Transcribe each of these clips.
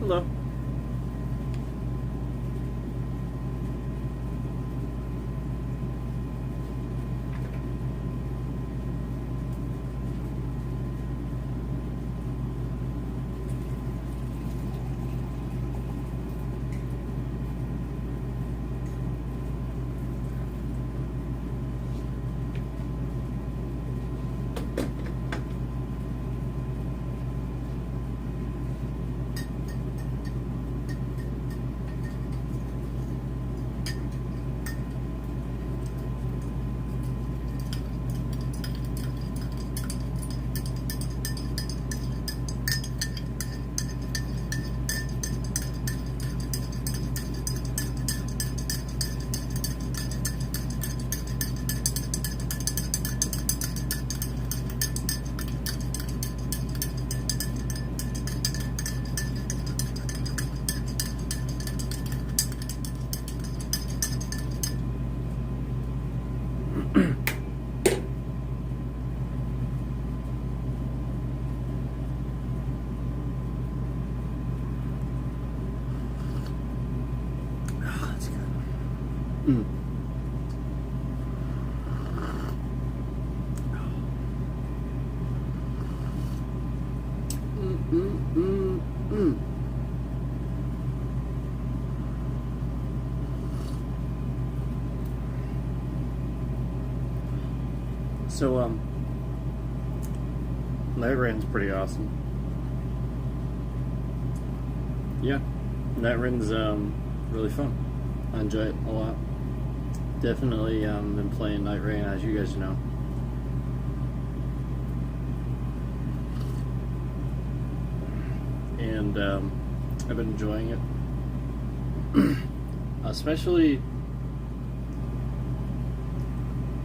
Hello. Mm. So, Night Rain's pretty awesome. Yeah, Night Rain's really fun. I enjoy it a lot. Definitely been playing Night Rain, as you guys know. And I've been enjoying it. Especially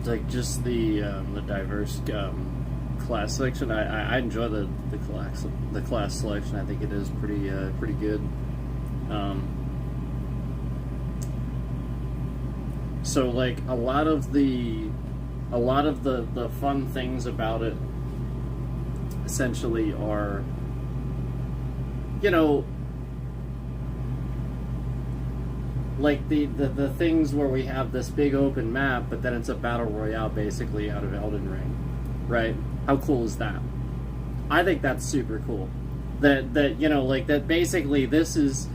like just the diverse class selection. I enjoy the class selection. I think it is pretty good. So like a lot of the fun things about it essentially are, you know, like the things where we have this big open map, but then it's a battle royale basically out of Elden Ring, right? How cool is that? I think that's super cool. That you know, like that basically this is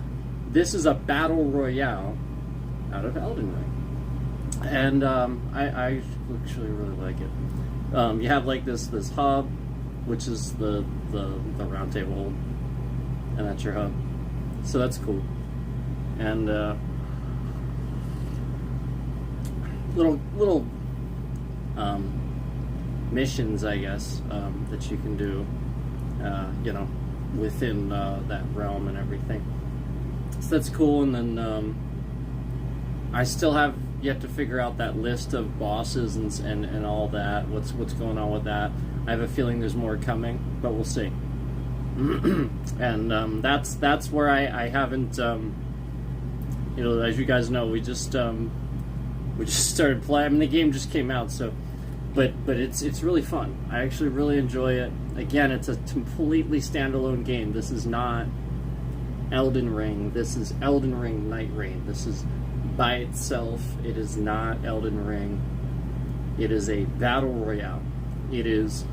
a battle royale out of Elden Ring. And I actually really like it. You have like this hub, which is the round table, and that's your hub. So that's cool. And little missions, I guess, that you can do, you know, within that realm and everything. So that's cool. And then I still have yet to figure out that list of bosses and all that. What's going on with that? I have a feeling there's more coming, but we'll see. And that's where I haven't, you know, as you guys know, we just started playing. I mean, the game just came out, so, but it's really fun. I actually really enjoy it. Again, it's a completely standalone game. This is not Elden Ring. This is Elden Ring Night Rain. This is by itself. It is not Elden Ring. It is a battle royale. It is,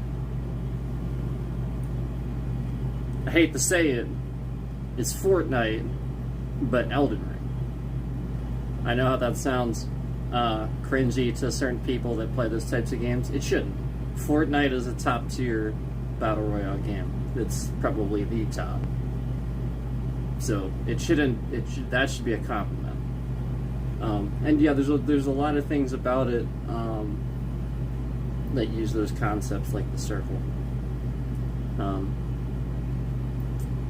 I hate to say it, it's Fortnite, but Elden Ring. I know how that sounds cringy to certain people that play those types of games. It shouldn't. Fortnite is a top tier battle royale game. It's probably the top. So it shouldn't. That should be a compliment. And yeah, there's a lot of things about it that use those concepts, like the circle.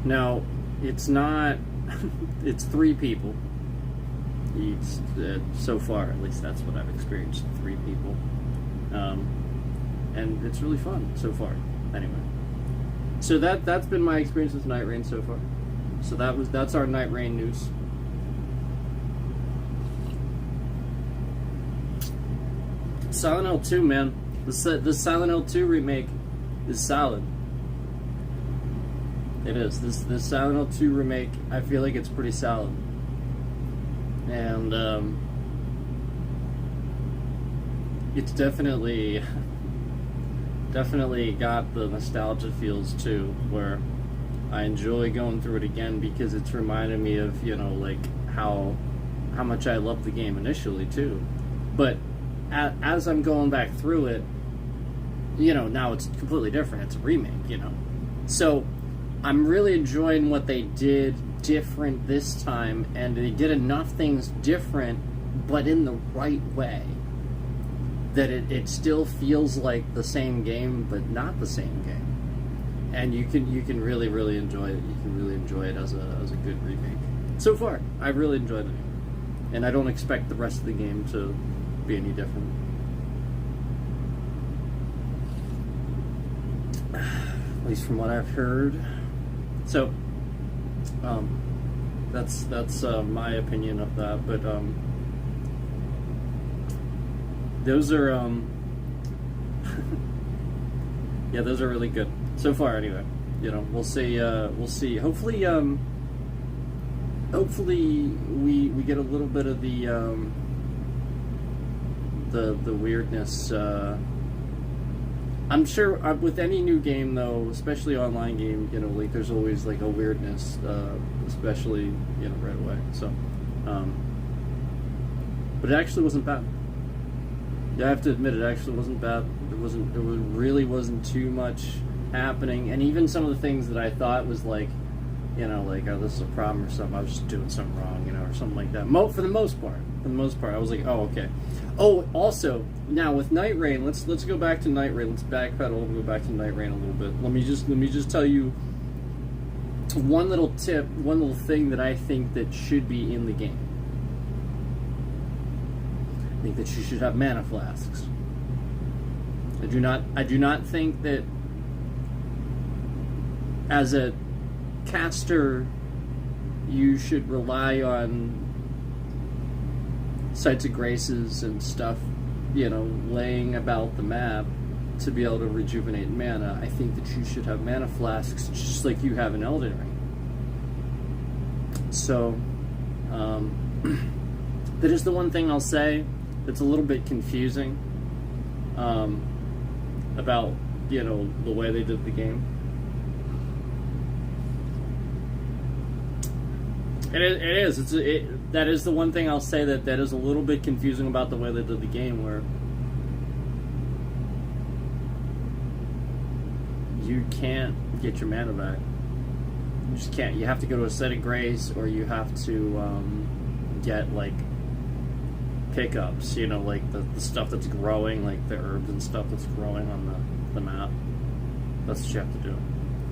Now, it's not. It's 3 people. So far, at least that's what I've experienced. 3 people, and it's really fun so far. Anyway, so that's been my experience with Night Rain so far. So that's our Night Rain news. Silent Hill 2, man. The Silent Hill 2 remake is solid. It is. This Silent Hill 2 remake, I feel like it's pretty solid. And it's definitely got the nostalgia feels too, where I enjoy going through it again because it's reminded me of, like how much I loved the game initially too. But as I'm going back through it, now it's completely different. It's a remake, So I'm really enjoying what they did different this time, and they did enough things different, but in the right way, that it still feels like the same game, but not the same game. And you can really, really enjoy it. You can really enjoy it as a good remake. So far, I really enjoyed it. And I don't expect the rest of the game to be any different. At least from what I've heard. So, that's my opinion of that. But those are yeah, those are really good so far. Anyway, we'll see. Hopefully, we get a little bit of the weirdness. I'm sure with any new game, though, especially online game, like there's always like a weirdness, especially right away. So, but it actually wasn't bad. Yeah, I have to admit, it actually wasn't bad. There really wasn't too much happening, and even some of the things that I thought was like, like, oh, this is a problem or something, I was just doing something wrong, or something like that. For the most part, I was like, oh, okay. Oh, also, now with Night Rain, let's go back to Night Rain. Let's backpedal and go back to Night Rain a little bit. Let me just tell you one little tip, one little thing that I think that should be in the game. I think that you should have mana flasks. I do not think that as a caster you should rely on Sites of Graces and stuff, laying about the map to be able to rejuvenate mana. I think that you should have mana flasks just like you have in Elden Ring. So, that is the one thing I'll say that's a little bit confusing about, the way they did the game. It is. That is the one thing I'll say that is a little bit confusing about the way they did the game, where you can't get your mana back. You just can't. You have to go to a Site of Grace, or you have to get like pickups. Like the stuff that's growing, like the herbs and stuff that's growing on the map. That's what you have to do.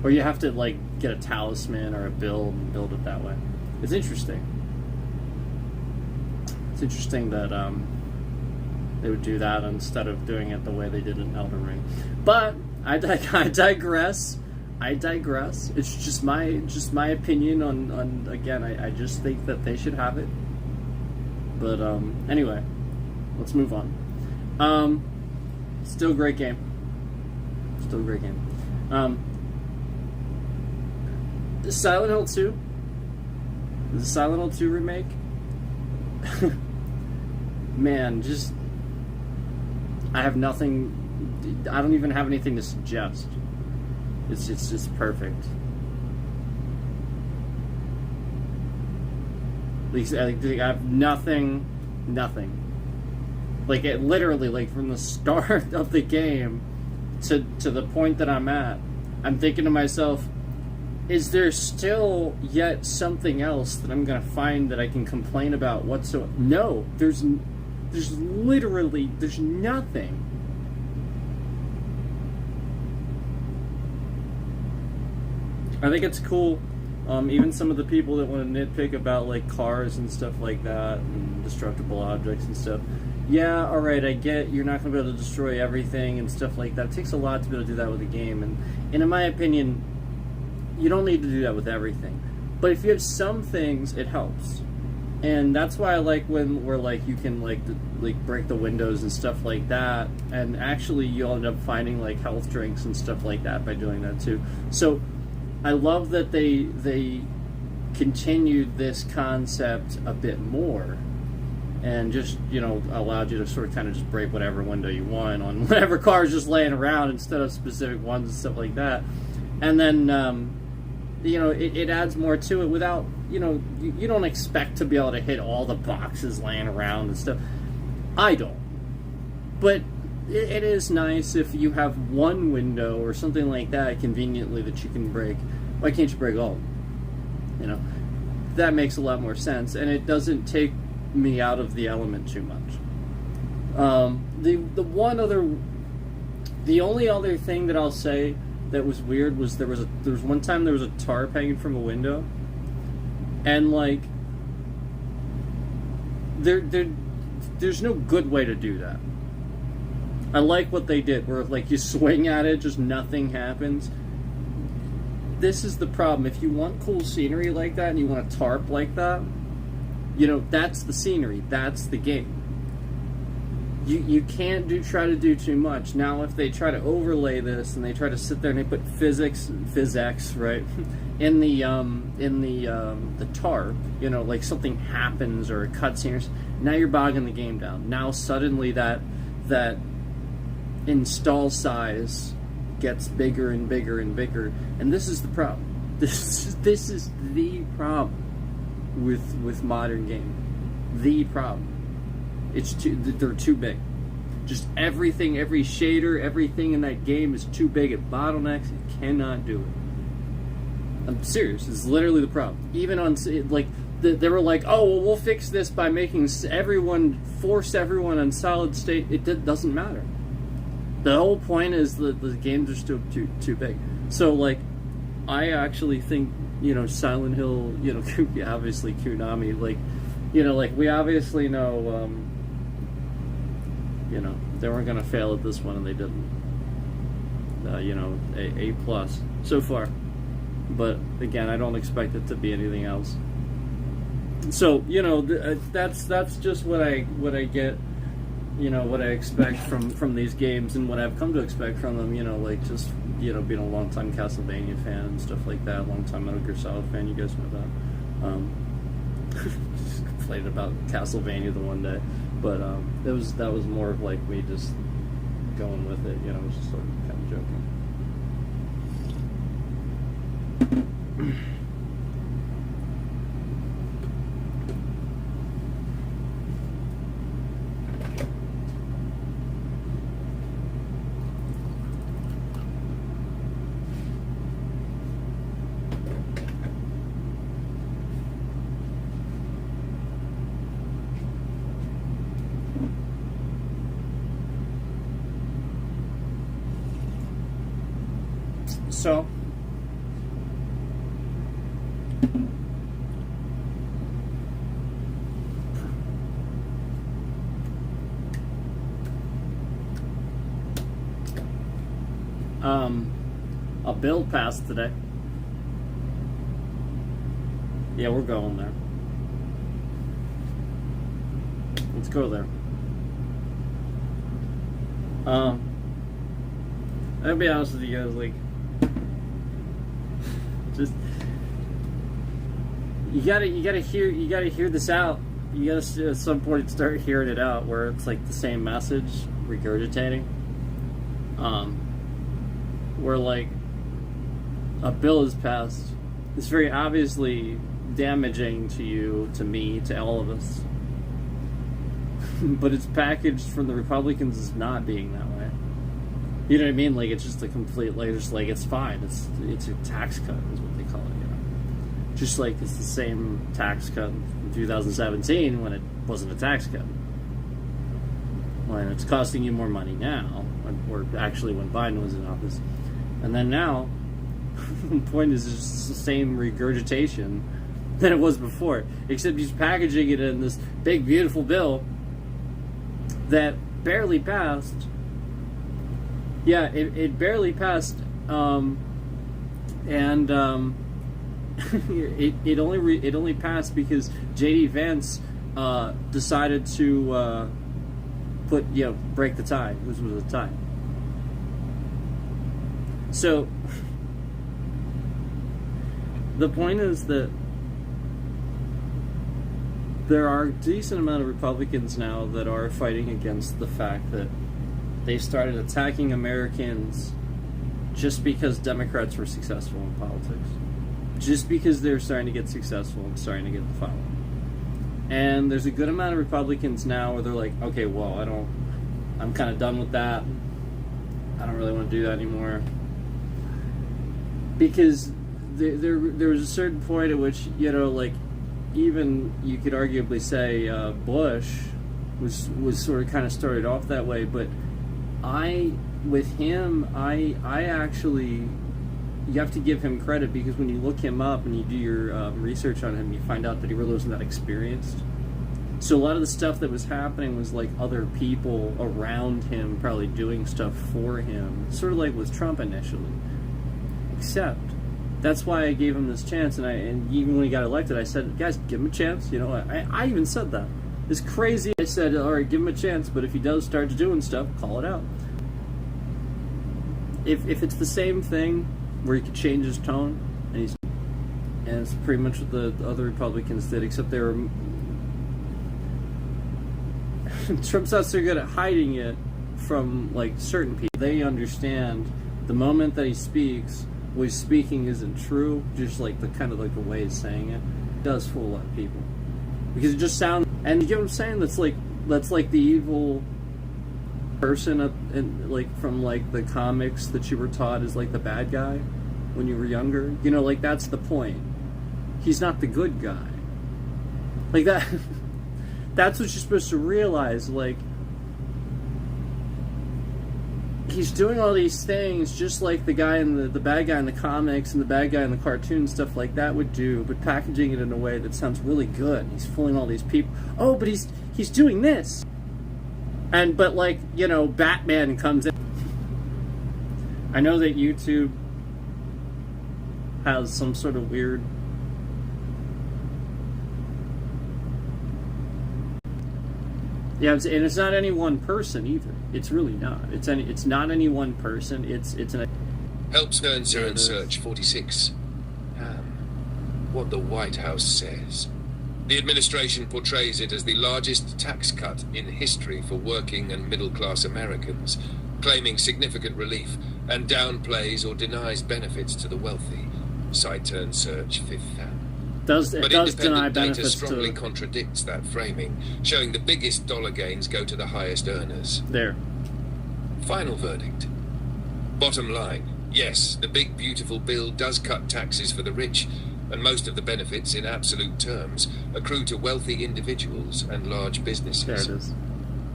Or you have to like get a talisman or a build and build it that way. It's interesting. It's interesting that they would do that instead of doing it the way they did in Elden Ring. But I digress. It's just my opinion on again. I just think that they should have it. But anyway, let's move on. Still a great game. Silent Hill 2. The Silent Hill 2 remake? Man, I have nothing. I don't even have anything to suggest. It's just perfect. I have nothing. Like, it literally, like, from the start of the game to the point that I'm at, I'm thinking to myself, is there still yet something else that I'm going to find that I can complain about whatsoever? No, there's literally nothing. I think it's cool. Even some of the people that want to nitpick about like cars and stuff like that and destructible objects and stuff. Yeah, alright, I get you're not going to be able to destroy everything and stuff like that. It takes a lot to be able to do that with a game. And in my opinion, you don't need to do that with everything. But if you have some things, it helps. And that's why I like when we're like, you can like break the windows and stuff like that. And actually you'll end up finding like health drinks and stuff like that by doing that too. So I love that they continued this concept a bit more, and just, you know, allowed you to sort of kind of just break whatever window you want on whatever car is just laying around instead of specific ones and stuff like that. And then, you know, it adds more to it without, you know, you don't expect to be able to hit all the boxes laying around and stuff. I don't. But it is nice if you have one window or something like that conveniently that you can break. Why can't you break all of them? You know, that makes a lot more sense, and it doesn't take me out of the element too much. The only other thing that I'll say that was weird was there was one time there was a tarp hanging from a window, and like there's no good way to do that. I like what they did, where like you swing at it, just nothing happens. This is the problem. If you want cool scenery like that and you want a tarp like that, you know, that's the scenery. That's the game. You can't try to do too much. Now, if they try to overlay this and they try to sit there and they put physics, right, in the tarp, you know, like something happens or a cutscene, now you're bogging the game down. Now suddenly that install size gets bigger and bigger and bigger, and this is the problem. This is the problem with modern gaming. The problem. They're too big. Just everything, every shader, everything in that game is too big. It bottlenecks. It cannot do it. I'm serious. It's literally the problem. Even on, like, they were like, oh, well, we'll fix this by making force everyone on solid state. It doesn't matter. The whole point is that the games are still too big. So, like, I actually think, you know, Silent Hill, you know, obviously Konami, like, you know, like, we obviously know, you know, they weren't going to fail at this one, and they didn't. You know, A plus so far. But, again, I don't expect it to be anything else. So, you know, that's just what I get. You know, what I expect from these games, and what I've come to expect from them, you know, like, just, you know, being a long-time Castlevania fan and stuff like that, long-time Metal Gear Solid fan, you guys know that. Just complained about Castlevania the one day, but that was more of like me just going with it, you know, just sort of kind of joking. So, a bill passed today. Yeah, we're going there. Let's go there. I'll be honest with you guys, like, just you gotta hear this out. You gotta at some point start hearing it out, where it's like the same message regurgitating. Where like a bill is passed, it's very obviously damaging to you, to me, to all of us. But it's packaged from the Republicans as not being that way. You know what I mean? Like, it's just a complete, like, just like, it's fine. It's a tax cut, is what they call it, you know. Just like it's the same tax cut in 2017 when it wasn't a tax cut. When it's costing you more money now, or actually when Biden was in office. And then now, the point is, it's just the same regurgitation than it was before. Except he's packaging it in this big, beautiful bill that barely passed. Yeah, it barely passed, it only passed because J.D. Vance decided to break the tie. This was a tie. So The point is that there are a decent amount of Republicans now that are fighting against the fact that they started attacking Americans just because Democrats were successful in politics. Just because they're starting to get successful and starting to get the following. And there's a good amount of Republicans now where they're like, okay, well, I'm kind of done with that. I don't really want to do that anymore. Because there was a certain point at which, like, even you could arguably say Bush was sort of kind of started off that way, but with him, I actually, you have to give him credit, because when you look him up and you do your research on him, you find out that he really wasn't that experienced. So a lot of the stuff that was happening was like other people around him probably doing stuff for him, sort of like with Trump initially. Except that's why I gave him this chance, and even when he got elected, I said, guys, give him a chance. I even said that. It's crazy. I said, all right, give him a chance, but if he does start doing stuff, call it out. If it's the same thing where he could change his tone, and it's pretty much what the other Republicans did, except they were Trump's not so good at hiding it from like certain people. They understand the moment that he speaks, what he's speaking isn't true, just like the kind of like the way he's saying it. It does fool a lot of people, because it just sounds, and you get what I'm saying, that's like the evil person like from like the comics that you were taught is like the bad guy when you were younger. Like that's the point. He's not the good guy. Like that. That's what you're supposed to realize. Like, he's doing all these things just like the guy in the bad guy in the comics and the bad guy in the cartoon, stuff like that would do, but packaging it in a way that sounds really good. He's fooling all these people. Oh, but he's doing this. But like, Batman comes in. I know that YouTube has some sort of weird yeah, and it's not any one person either. It's really not. It's not any one person. It's an helps answer and search 46. What the White House says. The administration portrays it as the largest tax cut in history for working and middle-class Americans, claiming significant relief, and downplays or denies benefits to the wealthy. Site turn search 5th. Does deny data benefits strongly contradicts that framing, showing the biggest dollar gains go to the highest earners. There. Final verdict. Bottom line, yes, the big beautiful bill does cut taxes for the rich, and most of the benefits in absolute terms accrue to wealthy individuals and large businesses. There it is.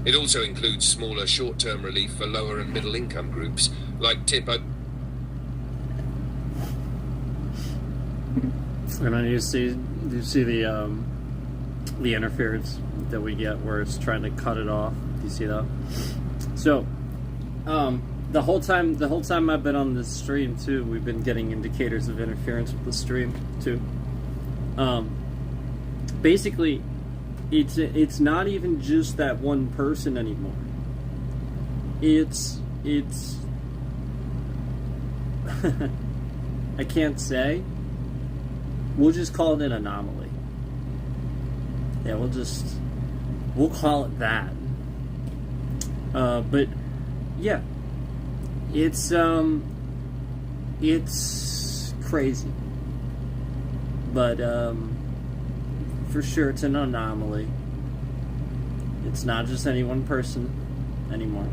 It also includes smaller short-term relief for lower and middle income groups, like And then you see the interference that we get where it's trying to cut it off. Do you see that? So, the whole time I've been on this stream too, we've been getting indicators of interference with the stream too. Basically, it's not even just that one person anymore. It's I can't say. We'll just call it an anomaly. Yeah, we'll call it that. But yeah, it's crazy. But for sure, it's an anomaly. It's not just any one person anymore.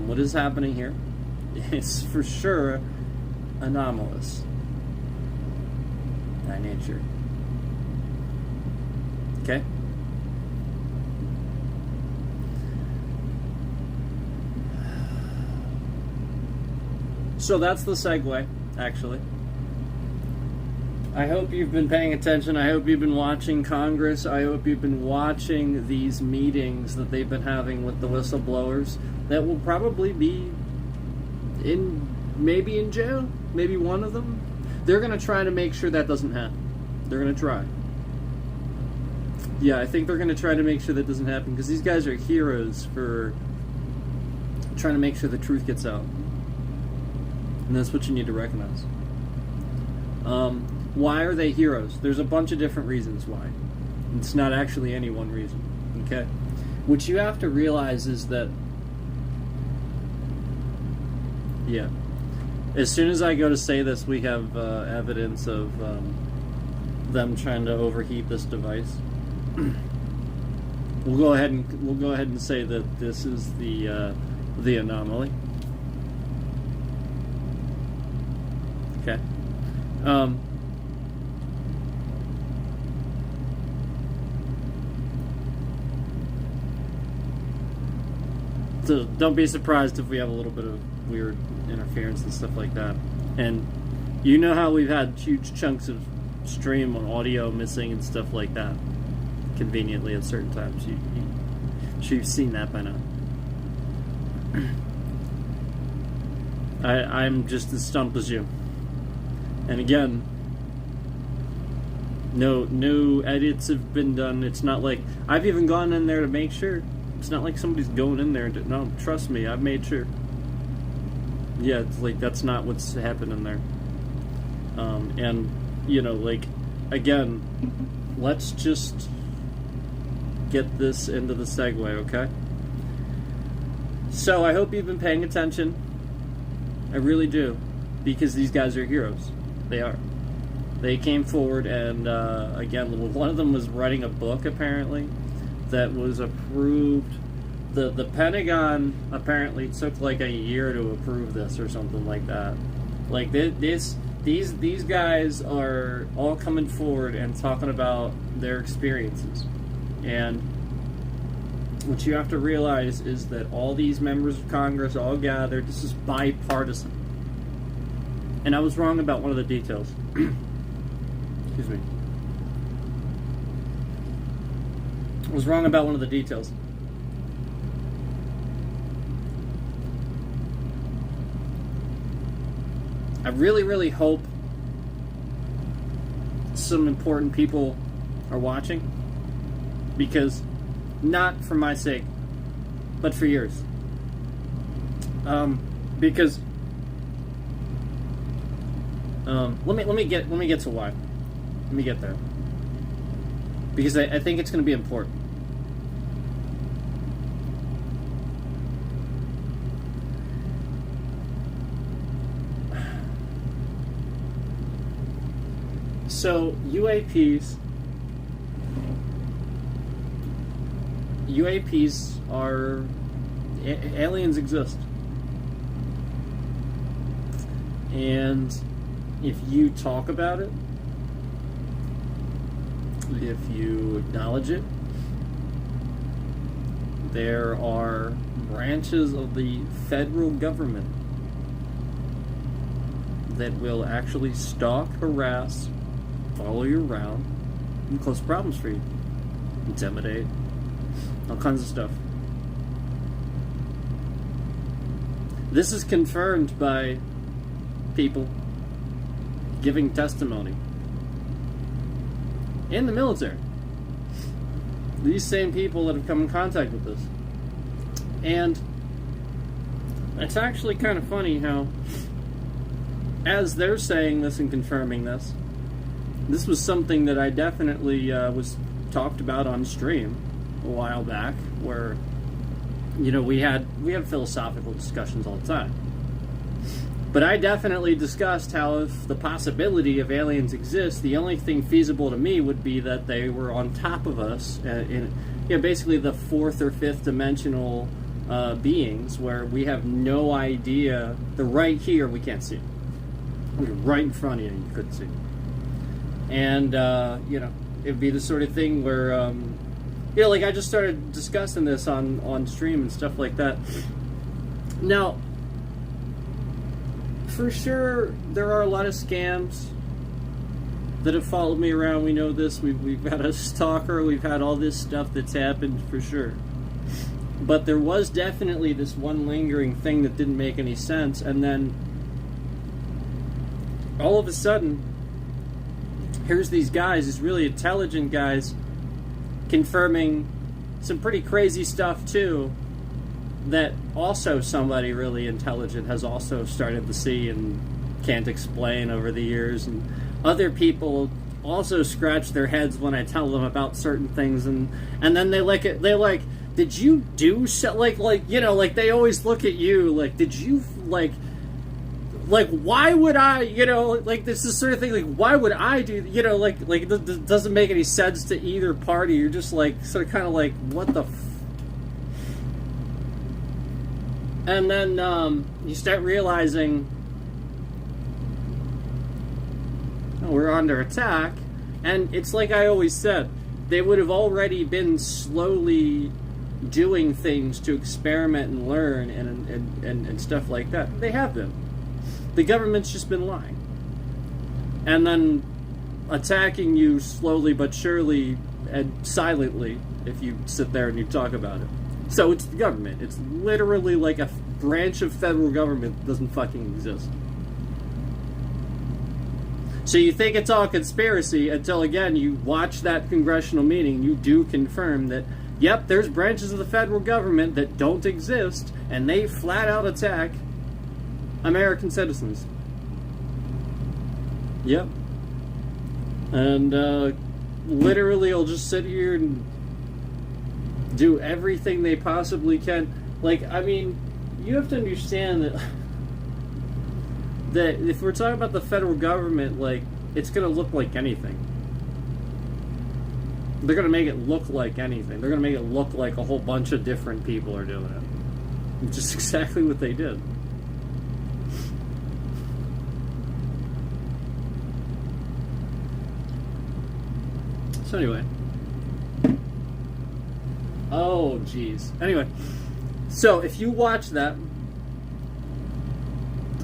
What is happening here is for sure anomalous by nature. Okay? So that's the segue, actually. I hope you've been paying attention. I hope you've been watching Congress. I hope you've been watching these meetings that they've been having with the whistleblowers that will probably be maybe in jail, maybe one of them. They're going to try to make sure that doesn't happen. They're going to try. Yeah, I think they're going to try to make sure that doesn't happen, because these guys are heroes for trying to make sure the truth gets out. And that's what you need to recognize. Why are they heroes? There's a bunch of different reasons why. It's not actually any one reason. Okay? What you have to realize is that, yeah, as soon as I go to say this, we have evidence of them trying to overheat this device. We'll go ahead and say that this is the anomaly. Okay. So don't be surprised if we have a little bit of weird interference and stuff like that. And you know how we've had huge chunks of stream on audio missing and stuff like that, conveniently at certain times. You've seen that by now. I'm just as stumped as you. And again, no edits have been done. It's not like I've even gone in there to make sure. It's not like somebody's going in there to, no, trust me, I've made sure. Yeah, it's like that's not what's happening there. And, you know, like, again, let's just get this into the segue, okay? So I hope you've been paying attention. I really do. Because these guys are heroes. They are. They came forward and, again, one of them was writing a book, apparently, that was approved. The Pentagon apparently took like a year to approve this or something like that. Like these guys are all coming forward and talking about their experiences. And what you have to realize is that all these members of Congress all gathered. This is bipartisan. And I was wrong about one of the details. Excuse me. I was wrong about one of the details. I really, really hope some important people are watching, because not for my sake, but for yours. Because let me get to why. Let me get there. Because I think it's going to be important. So UAPs are aliens exist, and if you talk about it, if you acknowledge it, there are branches of the federal government that will actually stalk, harass, follow you around, and cause problems for you. Intimidate. All kinds of stuff. This is confirmed by people giving testimony in the military. These same people that have come in contact with this. And it's actually kind of funny how, as they're saying this and confirming this, this was something that I definitely was talked about on stream a while back, where, you know, we have philosophical discussions all the time. But I definitely discussed how, if the possibility of aliens exists, the only thing feasible to me would be that they were on top of us, basically the fourth or fifth dimensional beings, where we have no idea. They're right here, we can't see them. They're right in front of you, you couldn't see them. And, it'd be the sort of thing where, like I just started discussing this on stream and stuff like that. Now, for sure, there are a lot of scams that have followed me around. We know this. We've had a stalker. We've had all this stuff that's happened, for sure. But there was definitely this one lingering thing that didn't make any sense. And then, all of a sudden, here's these guys, these really intelligent guys, confirming some pretty crazy stuff too, that also somebody really intelligent has also started to see and can't explain over the years. And other people also scratch their heads when I tell them about certain things, and then they like, did you do so, like you know, like they always look at you like, did you like why would I, you know, like this is sort of thing, like why would I do, you know, like it doesn't make any sense to either party. You're just like sort of kind of like, what the and then you start realizing, oh, we're under attack. And it's like I always said, they would have already been slowly doing things to experiment and learn and stuff like that. They have been. The government's just been lying. And then attacking you slowly but surely and silently if you sit there and you talk about it. So it's the government. It's literally like a branch of federal government that doesn't fucking exist. So you think it's all conspiracy until, again, you watch that congressional meeting. You do confirm that, yep, there's branches of the federal government that don't exist, and they flat out attack American citizens. Yep. And literally will just sit here and do everything they possibly can. Like, I mean, you have to understand that that if we're talking about the federal government, like, it's going to look like anything. They're going to make it look like anything. They're going to make it look like a whole bunch of different people are doing it. Which is exactly what they did. So anyway. Oh, jeez. Anyway. So, if you watch that,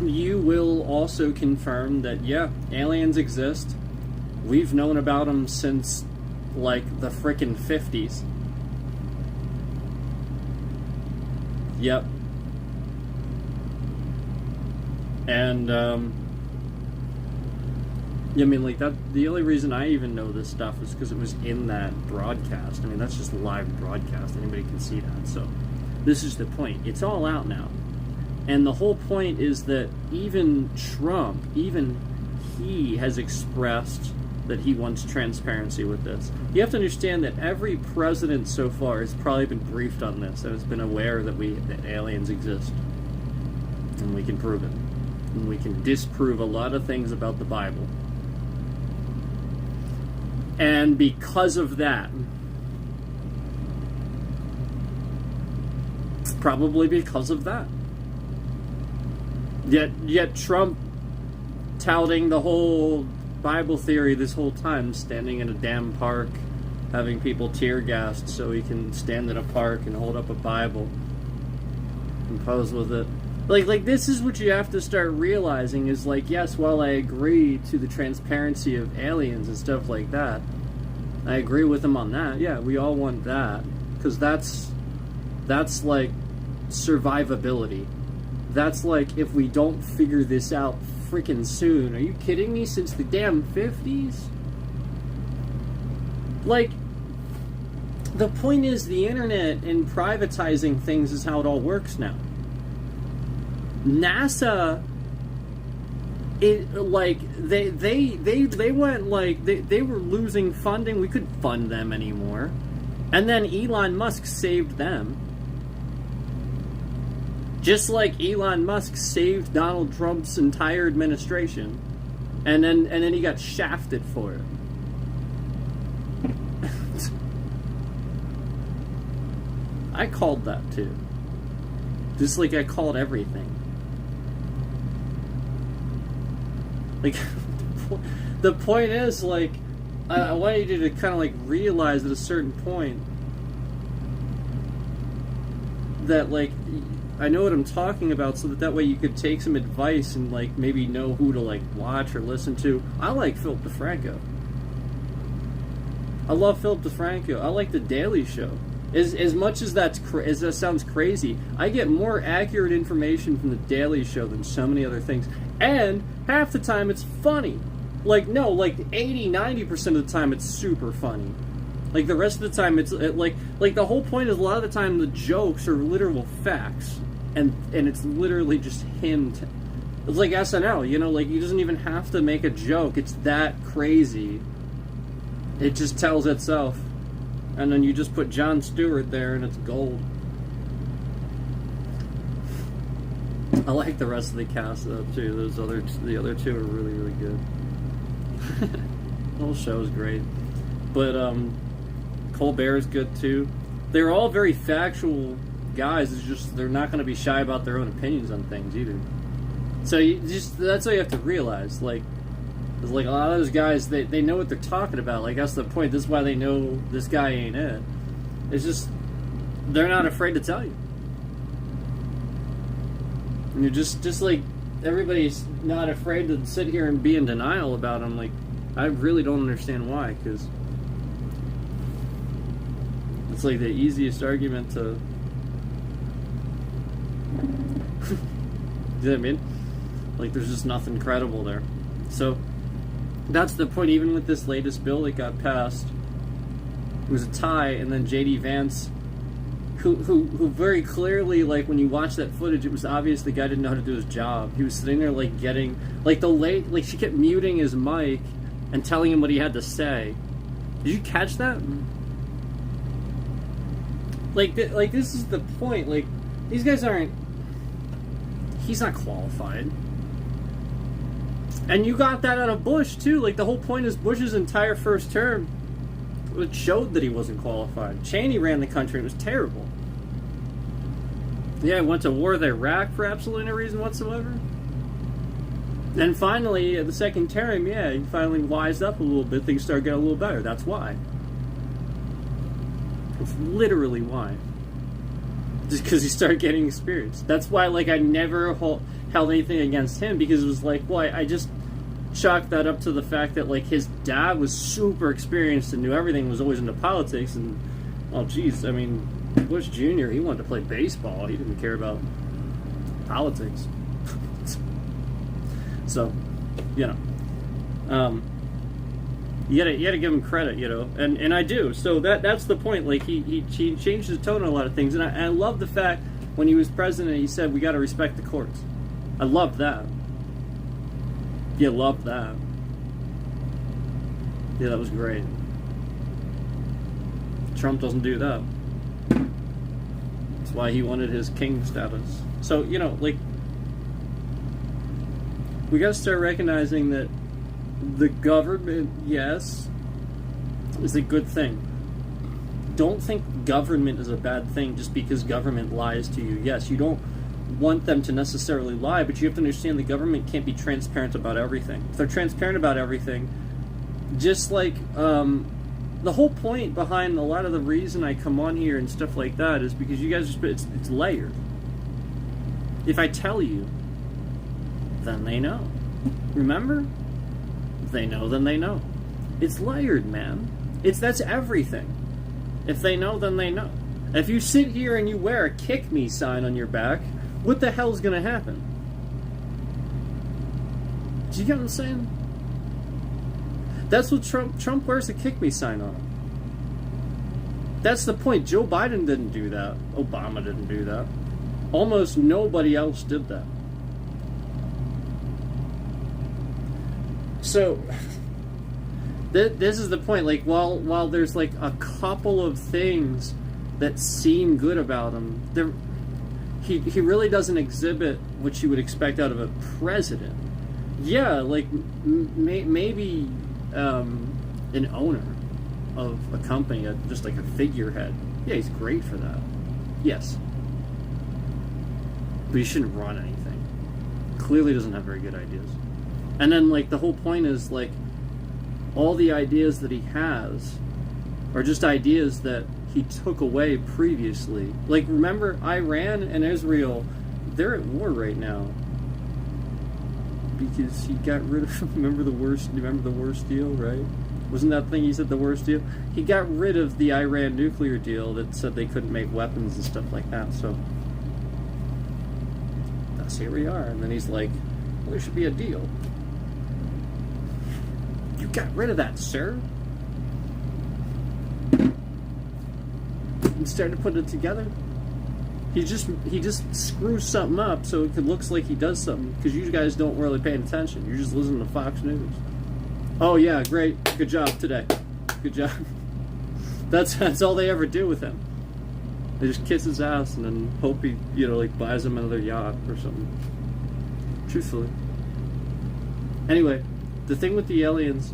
you will also confirm that, yeah, aliens exist. We've known about them since, like, the frickin' 50s. Yep. And, yeah, I mean, like, that, the only reason I even know this stuff is because it was in that broadcast. I mean, that's just a live broadcast. Anybody can see that. So, this is the point. It's all out now. And the whole point is that even Trump, even he has expressed that he wants transparency with this. You have to understand that every president so far has probably been briefed on this and has been aware that that aliens exist. And we can prove it. And we can disprove a lot of things about the Bible. And because of that, probably because of that, Yet Trump touting the whole Bible theory this whole time, standing in a damn park, having people tear gassed so he can stand in a park and hold up a Bible and pose with it. Like this is what you have to start realizing is, like, yes, while I agree to the transparency of aliens and stuff like that, I agree with him on that. Yeah, we all want that. Because that's like survivability. That's like, if we don't figure this out freaking soon. Are you kidding me? Since the damn 50s? Like, the point is, the internet and privatizing things is how it all works now. NASA, they went, like, they were losing funding. We couldn't fund them anymore. And then Elon Musk saved them. Just like Elon Musk saved Donald Trump's entire administration, and then he got shafted for it. I called that too. Just like I called everything. Like, the point is, like, I want you to kind of like realize at a certain point that, like, I know what I'm talking about, so that way you could take some advice and, like, maybe know who to, like, watch or listen to. I like Philip DeFranco. I love Philip DeFranco. I like The Daily Show. As much as that sounds crazy, I get more accurate information from The Daily Show than so many other things. And half the time it's funny. Like, no, like 80-90% of the time it's super funny. Like, the rest of the time it's like the whole point is, a lot of the time the jokes are literal facts, and it's literally just him It's like SNL, you know, like he doesn't even have to make a joke. It's that crazy. It just tells itself. And then you just put Jon Stewart there and it's gold. I like the rest of the cast though too. The other two are really, really good. The whole show is great. But Colbert is good too. They're all very factual guys. It's just they're not going to be shy about their own opinions on things either. So that's what you have to realize. Like a lot of those guys, they know what they're talking about. Like that's the point. This is why they know this guy ain't it. It's just they're not afraid to tell you. And you're just like everybody's not afraid to sit here and be in denial about them. Like I really don't understand why, because it's like the easiest argument to. You know what I mean? Like, there's just nothing credible there. So, that's the point. Even with this latest bill that got passed, it was a tie, and then J.D. Vance, who very clearly, like, when you watch that footage, it was obvious the guy didn't know how to do his job. He was sitting there, like, getting, like, she kept muting his mic and telling him what he had to say. Did you catch that? Like, this is the point. Like, these guys aren't. He's not qualified. And you got that out of Bush, too. Like, the whole point is Bush's entire first term, it showed that he wasn't qualified. Cheney ran the country. It was terrible. Yeah, went to war with Iraq for absolutely no reason whatsoever. And finally, the second term, yeah, he finally wised up a little bit. Things started getting a little better. That's why. It's literally why. Just because he started getting experience. That's why, like, I never held anything against him, because it was like, well, I just chalked that up to the fact that, like, his dad was super experienced and knew everything, was always into politics, and, oh, geez, I mean, Bush Jr., he wanted to play baseball. He didn't care about politics. So, you know, you gotta give him credit, you know, and I do. So that's the point. Like he changed his tone on a lot of things, and I love the fact when he was president, he said we got to respect the courts. I love that. You love that. Yeah, that was great. Trump doesn't do that. That's why he wanted his king status. So, you know, like, we got to start recognizing that the government, yes, is a good thing. Don't think government is a bad thing just because government lies to you. Yes, you don't want them to necessarily lie, but you have to understand the government can't be transparent about everything. If they're transparent about everything, just like the whole point behind a lot of the reason I come on here and stuff like that is because you guys it's layered. If I tell you, then they know. Remember? If they know, then they know. It's layered, man. That's everything. If they know, then they know. If you sit here and you wear a kick me sign on your back, what the hell's gonna happen? Do you get what I'm saying? That's what Trump wears a kick me sign on. That's the point. Joe Biden didn't do that. Obama didn't do that. Almost nobody else did that. So this is the point. Like, while there's like a couple of things that seem good about him, he really doesn't exhibit what you would expect out of a president. Yeah, like maybe an owner of a company, just like a figurehead. Yeah, he's great for that. Yes, but he shouldn't run anything. Clearly doesn't have very good ideas. And then, like, the whole point is, like, all the ideas that he has are just ideas that he took away previously. Like, remember, Iran and Israel, they're at war right now. Because he got rid of, remember the worst deal, right? Wasn't that thing he said, the worst deal? He got rid of the Iran nuclear deal that said they couldn't make weapons and stuff like that, so that's here we are. And then he's like, well, there should be a deal. You got rid of that, sir. I'm starting to put it together. He just screws something up so it looks like he does something, because you guys don't really pay attention. You're just listening to Fox News. Oh yeah, great, good job today, good job. That's all they ever do with him. They just kiss his ass and then hope he, like buys him another yacht or something. Truthfully. Anyway, the thing with the aliens,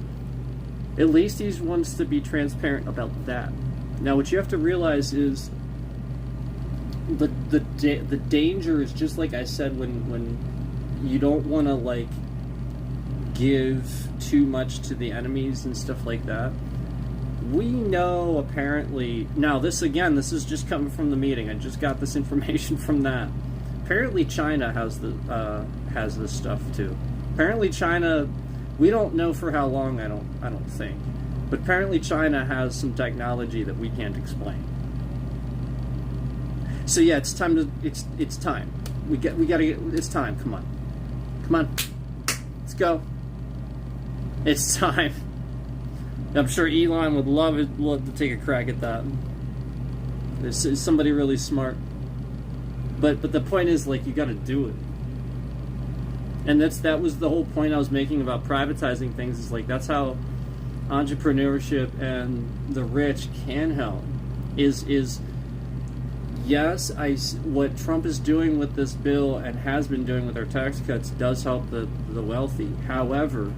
at least he wants to be transparent about that. Now, what you have to realize is the danger is, just like I said, when you don't want to like give too much to the enemies and stuff like that. We know apparently, now this is just coming from the meeting. I just got this information from that. Apparently China has this stuff too. Apparently China, we don't know for how long, I don't think. But apparently China has some technology that we can't explain. So yeah, it's time. It's time. It's time. Come on. Let's go. It's time. I'm sure Elon would love to take a crack at that. There's somebody really smart. But the point is, like, you got to do it. And that was the whole point I was making about privatizing things. Is like, that's how entrepreneurship and the rich can help. Is yes, what Trump is doing with this bill and has been doing with our tax cuts does help the wealthy. However,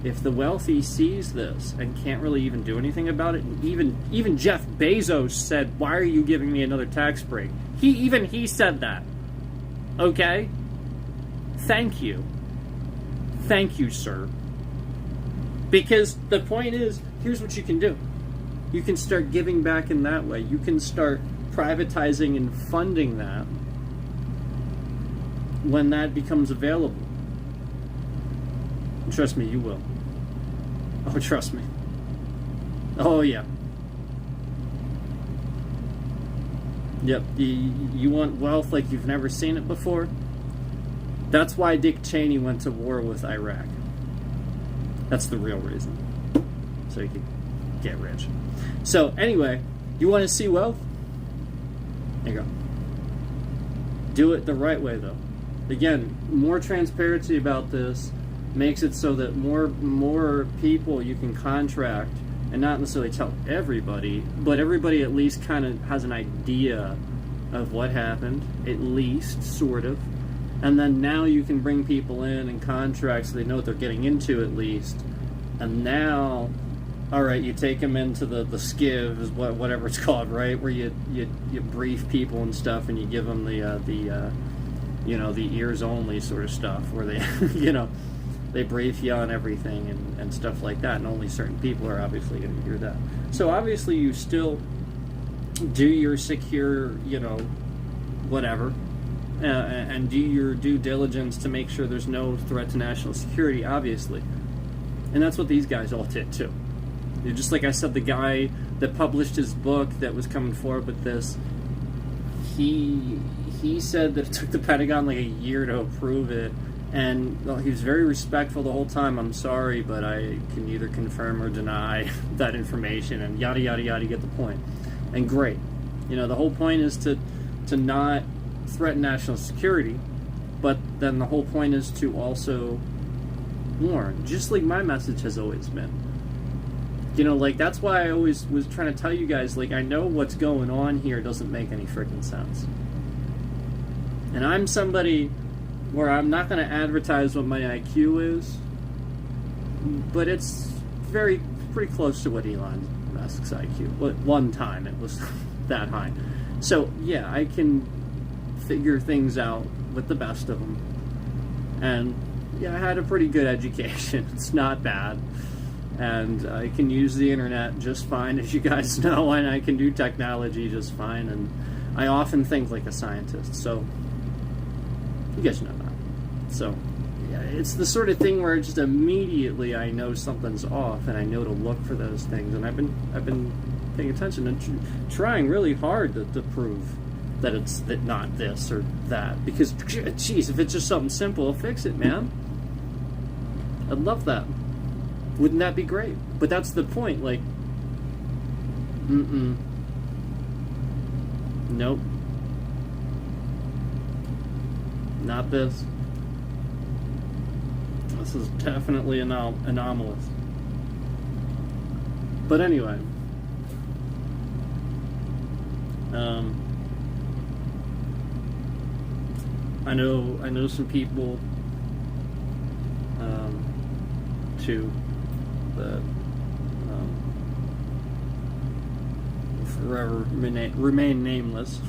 if the wealthy sees this and can't really even do anything about it, even Jeff Bezos said, "Why are you giving me another tax break?" He said that. Okay? Thank you, sir. Because the point is, here's what you can do. You can start giving back in that way. You can start privatizing and funding that when that becomes available. Trust me, you will. Oh, trust me. Oh, yeah. Yep, you want wealth like you've never seen it before? That's why Dick Cheney went to war with Iraq. That's the real reason. So you could get rich. So, anyway, you want to see wealth? There you go. Do it the right way, though. Again, more transparency about this makes it so that more people you can contract, and not necessarily tell everybody, but everybody at least kind of has an idea of what happened, at least, sort of. And then now you can bring people in and contract so they know what they're getting into, at least. And now, all right, you take them into the skiv, is whatever it's called, right? Where you brief people and stuff, and you give them the ears only sort of stuff, where they they brief you on everything and stuff like that, and only certain people are obviously going to hear that. So obviously you still do your secure, whatever, and do your due diligence to make sure there's no threat to national security, obviously. And that's what these guys all did too. Just like I said, the guy that published his book that was coming forward with this, he said that it took the Pentagon like a year to approve it. And he was very respectful the whole time. I'm sorry, but I can neither confirm or deny that information, and yada yada yada. You get the point. And great, the whole point is to not threaten national security, but then the whole point is to also warn, just like my message has always been. That's why I always was trying to tell you guys, I know what's going on here doesn't make any freaking sense, and I'm somebody where I'm not going to advertise what my IQ is, but it's pretty close to what Elon Musk's IQ. But one time it was that high. So yeah, I can figure things out with the best of them. And yeah, I had a pretty good education. It's not bad. And I can use the internet just fine, as you guys know, and I can do technology just fine. And I often think like a scientist. So you guys know that. So, yeah, it's the sort of thing where just immediately I know something's off, and I know to look for those things. And I've been paying attention and trying really hard to prove that it's not this or that. Because, geez, if it's just something simple, fix it, man. I'd love that. Wouldn't that be great? But that's the point. Nope. Not this. This is definitely anomalous. But anyway, I know some people too that forever remain nameless,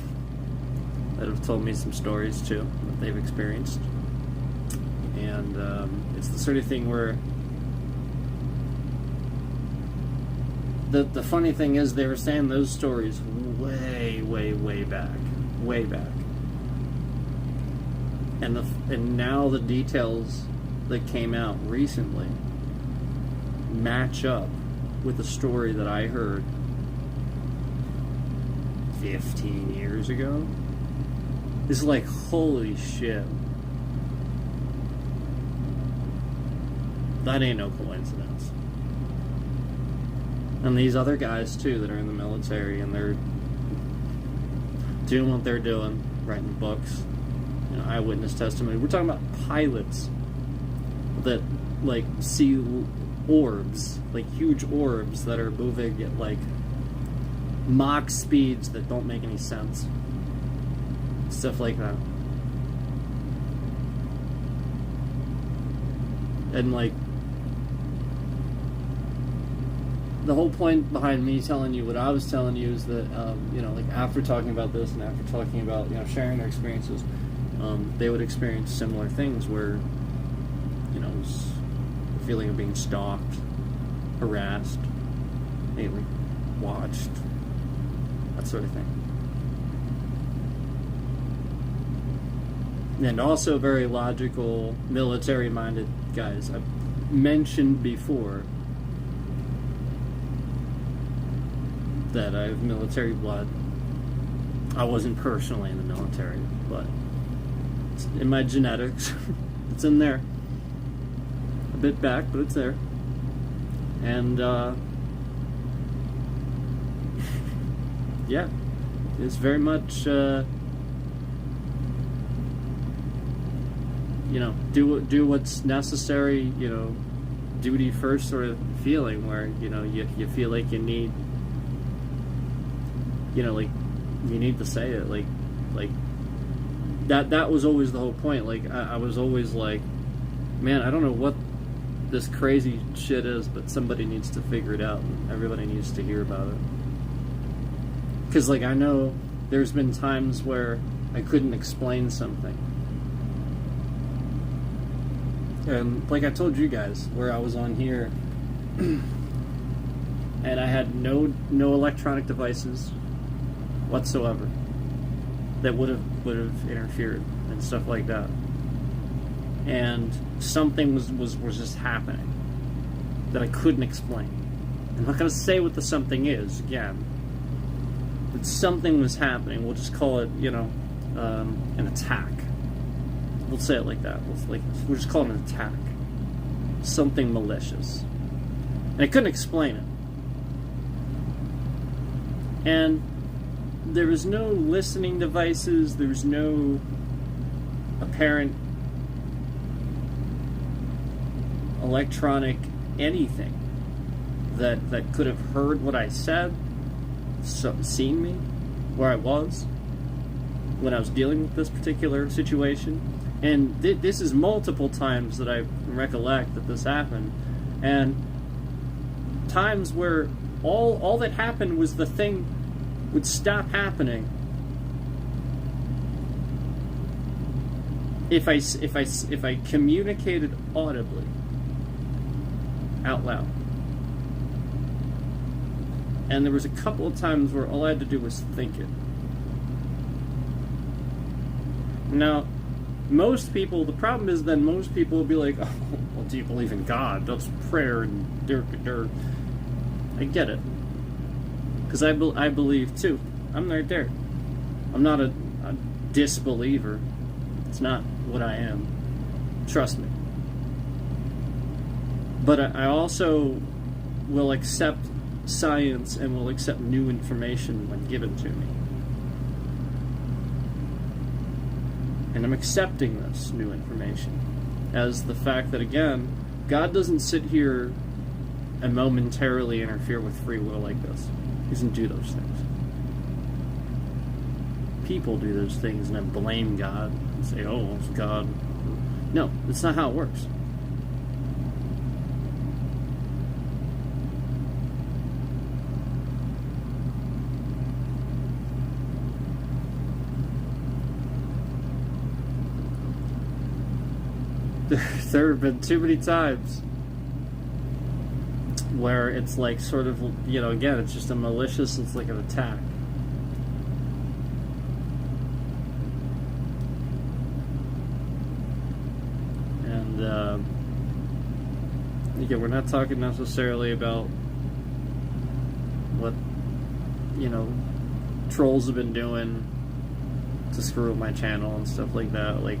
that have told me some stories too that they've experienced, and it's the sort of thing where the funny thing is they were saying those stories way back, and now the details that came out recently match up with the story that I heard 15 years ago. It's like, holy shit. That ain't no coincidence. And these other guys, too, that are in the military, and they're doing what they're doing, writing books, you know, eyewitness testimony. We're talking about pilots that, like, see orbs, like huge orbs that are moving at, like, Mach speeds that don't make any sense. Stuff like that. And, like, the whole point behind me telling you what I was telling you is that, you know, like, after talking about this and after talking about, you know, sharing their experiences, they would experience similar things where, you know, the feeling of being stalked, harassed, maybe watched, that sort of thing. And also very logical, military-minded guys. I've mentioned before that I have military blood. I wasn't personally in the military, but it's in my genetics. It's in there. A bit back, but it's there. And, yeah, it's very much, you know, do what's necessary, you know, duty first sort of feeling where, you know, you feel like you need, you know, like, you need to say it, like that was always the whole point. Like, I was always like, man, I don't know what this crazy shit is, but somebody needs to figure it out, and everybody needs to hear about it. Because, like, I know there's been times where I couldn't explain something. And like I told you guys, where I was on here, and I had no electronic devices whatsoever that would have interfered and stuff like that. And something was just happening that I couldn't explain. I'm not going to say what the something is again, but something was happening. We'll just call it, you know, an attack. We'll say it like that. We'll just call it an attack. Something malicious. And I couldn't explain it. And there was no listening devices. There was no apparent electronic anything that could have heard what I said, seen me, where I was when I was dealing with this particular situation. And this is multiple times that I recollect that this happened, and times where all that happened was the thing would stop happening if I communicated audibly out loud. And there was a couple of times where all I had to do was think it. Now, most people, the problem is then most people will be like, oh, well, do you believe in God? That's prayer and dirt. I get it. Because I believe too. I'm right there. I'm not a disbeliever. It's not what I am. Trust me. But I also will accept science and will accept new information when given to me. And I'm accepting this new information as the fact that, again, God doesn't sit here and momentarily interfere with free will like this. He doesn't do those things. People do those things and then blame God and say, oh, it's God. No, that's not how it works. There have been too many times where it's like sort of, you know, again, it's just a malicious, it's like an attack. And, again, we're not talking necessarily about what, you know, trolls have been doing to screw up my channel and stuff like that. Like,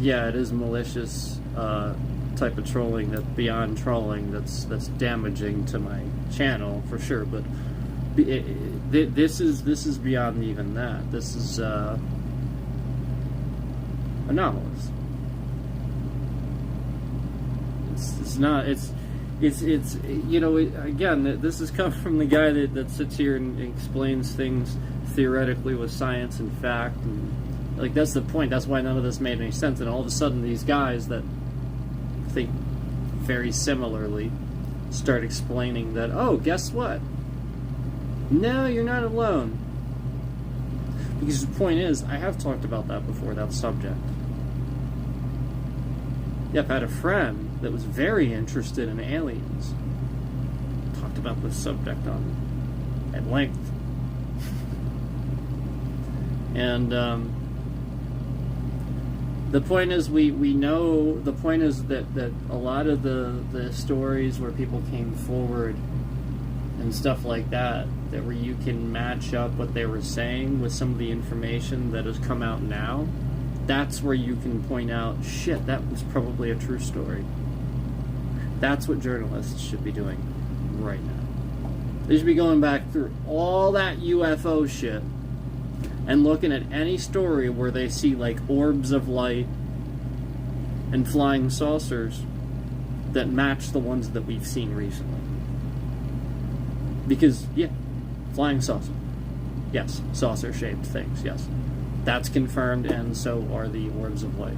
yeah, it is malicious type of trolling, that beyond trolling, that's damaging to my channel for sure. But this is beyond even that. This is anomalous. It's not. It's you know, again, this has come from the guy that sits here and explains things theoretically with science and fact, and like, that's the point. That's why none of this made any sense. And all of a sudden, these guys that think very similarly start explaining that, oh, guess what? No, you're not alone. Because the point is, I have talked about that before, that subject. Yeah, I've had a friend that was very interested in aliens. Talked about this subject at length. And, the point is, we know, the point is that a lot of the stories where people came forward and stuff like that where you can match up what they were saying with some of the information that has come out now, that's where you can point out, shit, that was probably a true story. That's what journalists should be doing right now. They should be going back through all that UFO shit and looking at any story where they see like orbs of light and flying saucers that match the ones that we've seen recently. Because, yeah, flying saucer. Yes, saucer-shaped things, yes. That's confirmed, and so are the orbs of light.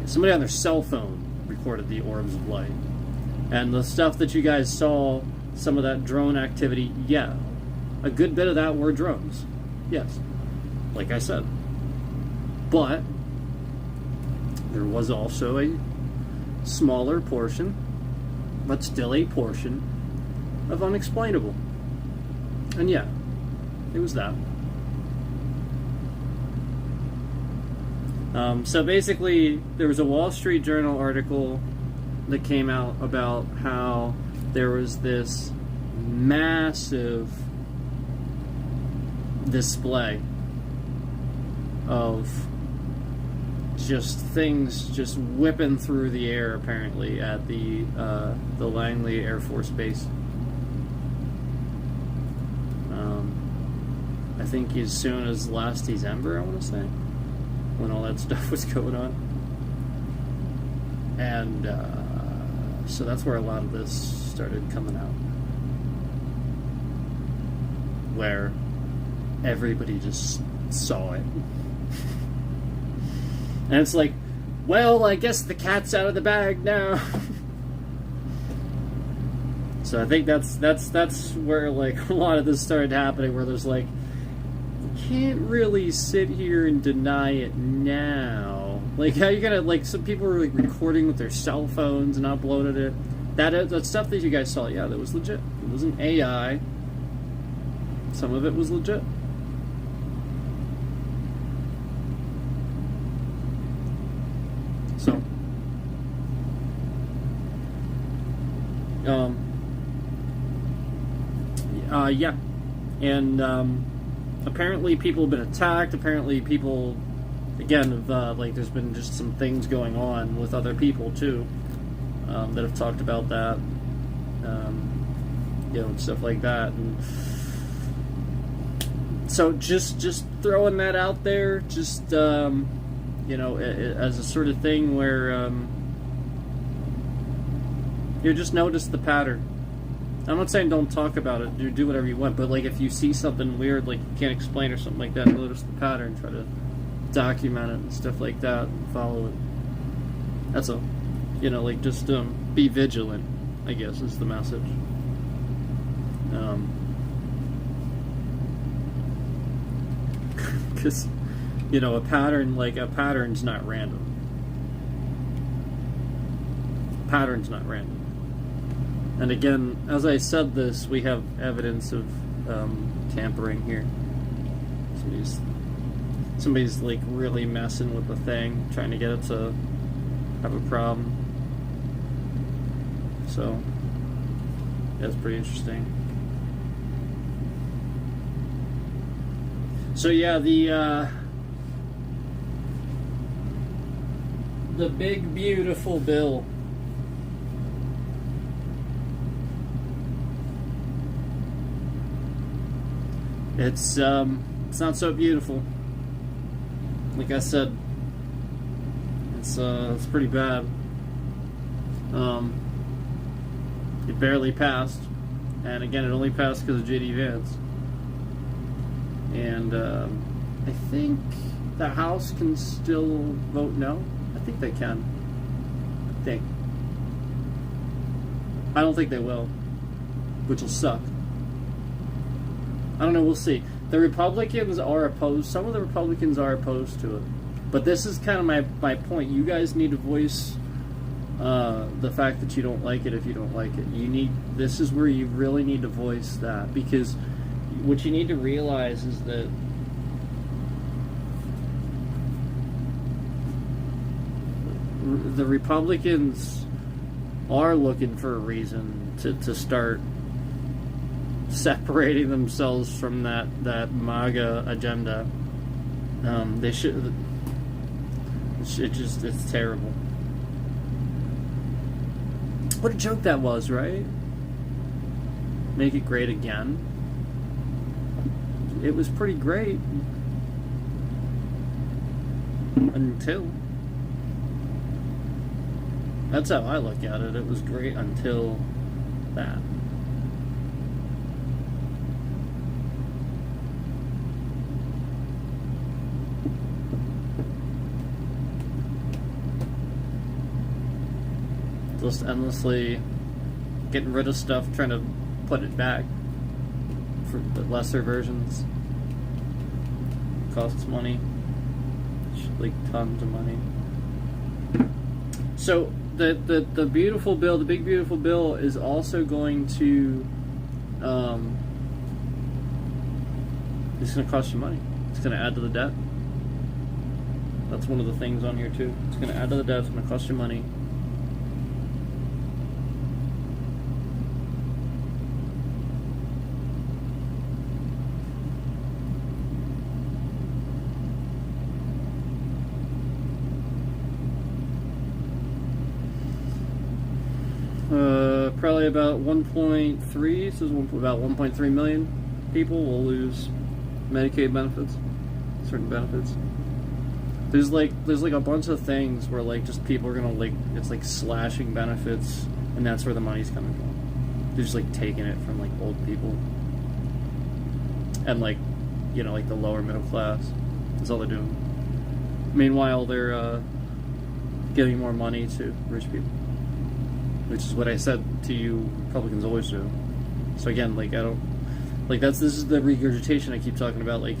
Somebody on their cell phone recorded the orbs of light. And the stuff that you guys saw, some of that drone activity, yeah, a good bit of that were drones. Yes. Like I said. But there was also a smaller portion, but still a portion, of unexplainable. And yeah, it was that. So basically, there was a Wall Street Journal article that came out about how there was this massive display of just things just whipping through the air, apparently, at the Langley Air Force Base. I think as soon as last December, I want to say, when all that stuff was going on. And so that's where a lot of this started coming out. Where everybody just saw it. And it's like, well, I guess the cat's out of the bag now. So I think that's where like a lot of this started happening, where there's like, you can't really sit here and deny it now. Like, how you gonna, like, some people were like recording with their cell phones and uploaded it. That stuff that you guys saw, yeah, that was legit. It wasn't AI. Some of it was legit. So, yeah, and apparently people have been attacked. Apparently people, again, like, there's been just some things going on with other people too, that have talked about that, you know, and stuff like that. And So just throwing that out there, just you know, as a sort of thing where you just notice the pattern. I'm not saying don't talk about it, do whatever you want, but like if you see something weird, like you can't explain or something like that, notice the pattern, try to document it and stuff like that, and follow it. That's all. You know, like just be vigilant, I guess is the message. Because, you know, a pattern's not random. Pattern's not random. And again, as I said this, we have evidence of tampering here. Somebody's like really messing with the thing, trying to get it to have a problem. So, that's pretty interesting. So yeah, the big beautiful bill. It's not so beautiful. Like I said, it's pretty bad. It barely passed, and again, it only passed because of J.D. Vance. And I think the House can still vote no. I think they can. I don't think they will, which will suck. I don't know, we'll see. The Republicans are opposed. Some of the Republicans are opposed to it. But this is kind of my point. You guys need to voice the fact that you don't like it if you don't like it. This is where you really need to voice that. Because what you need to realize is that the Republicans are looking for a reason to start separating themselves from that MAGA agenda. They should. It's terrible. What a joke that was, right? Make it great again. It was pretty great until. That's how I look at it. It was great until that. Just endlessly getting rid of stuff, trying to put it back for the lesser versions. Costs money, like tons of money. So the beautiful bill, the big beautiful bill, is also going to it's going to cost you money. It's going to add to the debt. That's one of the things on here too. It's going to add to the debt. It's going to cost you money. Probably about 1.3. It says about 1.3 million people will lose Medicaid benefits, certain benefits. There's like a bunch of things where like just people are gonna it's like slashing benefits, and that's where the money's coming from. They're just like taking it from like old people and like, you know, like the lower middle class. That's all they're doing. Meanwhile, they're giving more money to rich people, which is what I said to you Republicans always do. So again, like I don't like this is the regurgitation I keep talking about. Like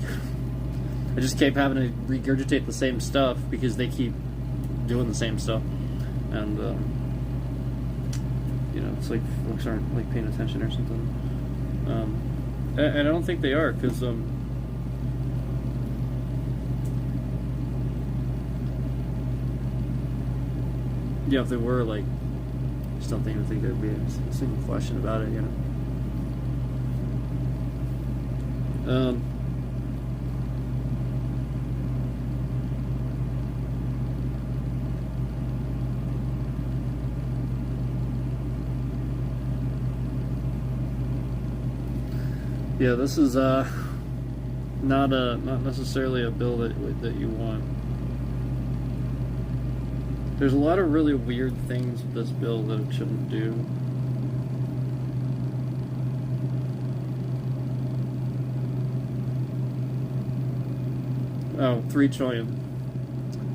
I just keep having to regurgitate the same stuff because they keep doing the same stuff, and you know, it's like folks aren't like paying attention or something. And I don't think they are, because yeah, if they were, like, I just don't think there'd be a single question about it, you know. Yeah, this is not necessarily a bill that you want. There's a lot of really weird things with this bill that it shouldn't do. Oh, $3 trillion.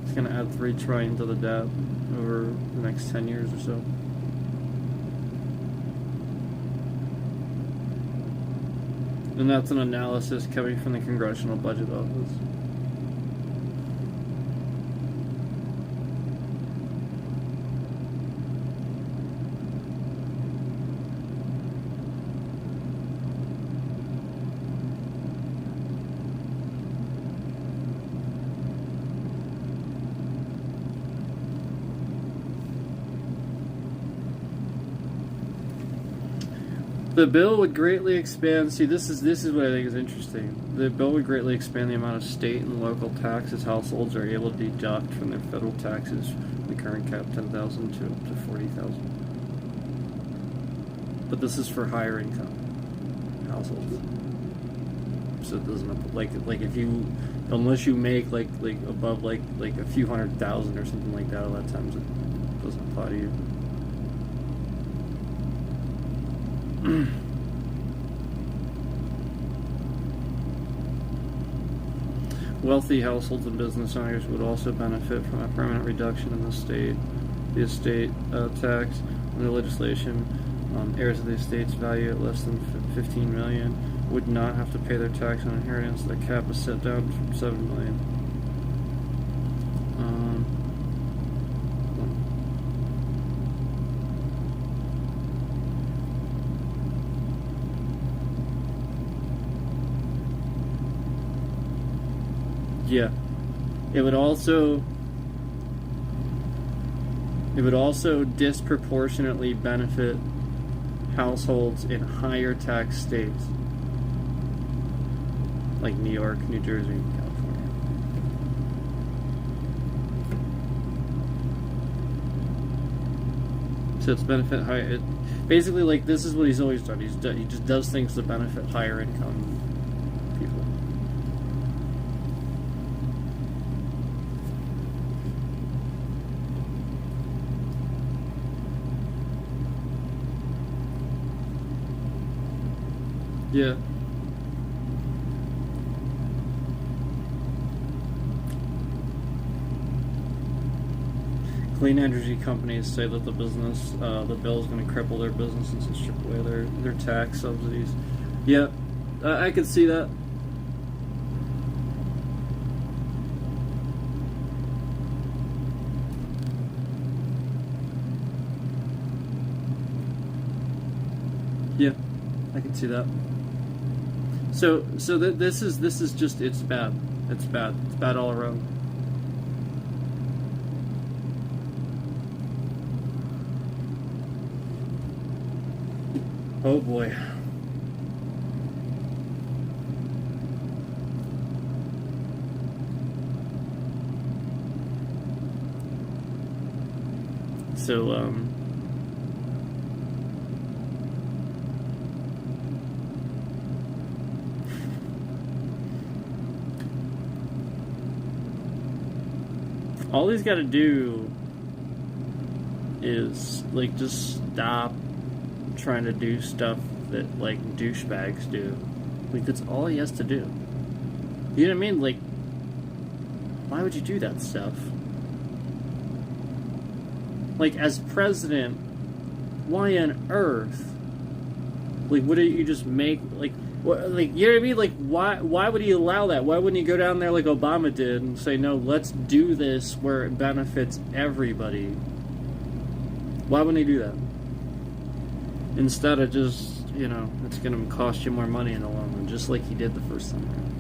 It's gonna add $3 trillion to the debt over the next 10 years or so. And that's an analysis coming from the Congressional Budget Office. The bill would greatly expand. See, this is what I think is interesting. The bill would greatly expand the amount of state and local taxes households are able to deduct from their federal taxes. The current cap $10,000 to up to $40,000. But this is for higher income households. So it doesn't like if you, unless you make like above like a few $100,000 or something like that. A lot of times it doesn't apply to you. Wealthy households and business owners would also benefit from a permanent reduction in the estate tax under legislation. Heirs of the estate's value at less than $15 million would not have to pay their tax on inheritance. The cap is set down from $7 million. Yeah, it would also disproportionately benefit households in higher tax states like New York, New Jersey, and California. So it's benefit higher. Basically, like, this is what he's always done. He just does things to benefit higher income people. Yeah. Clean energy companies say that the bill is going to cripple their businesses and strip away their tax subsidies. Yeah, I could see that. Yeah, I can see that. So this is just, it's bad. It's bad. It's bad all around. Oh boy. So all he's got to do is, like, just stop trying to do stuff that, like, douchebags do. Like, that's all he has to do. You know what I mean? Like, why would you do that stuff? Like, as president, why on earth? Like, wouldn't you just make, like, what, like, you know what I mean? Like, why would he allow that? Why wouldn't he go down there like Obama did and say, no, let's do this where it benefits everybody? Why wouldn't he do that? Instead of just, you know, it's going to cost you more money in the long run, just like he did the first time around.